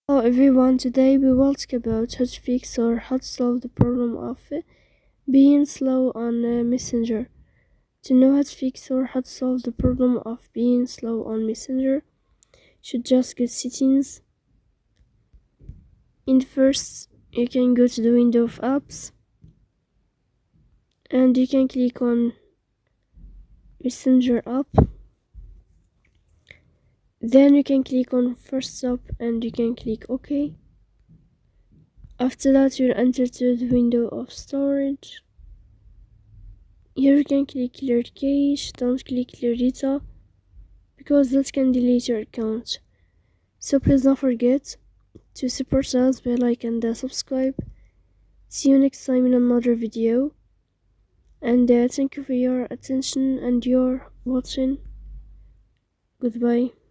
Hello everyone, today we will talk about how to fix or how to solve the problem of being slow on Messenger. To know how to fix or how to solve the problem of being slow on Messenger, you should just go to settings. In first, you can go to the window of apps and you can click on Messenger app. Then you can click on first stop and you can click OK. After that, you'll enter to the window of storage. Here you can click clear cache, don't click clear data because that can delete your account. So please don't forget to support us by like and subscribe. See you next time in another video, and thank you for your attention and your watching. Goodbye.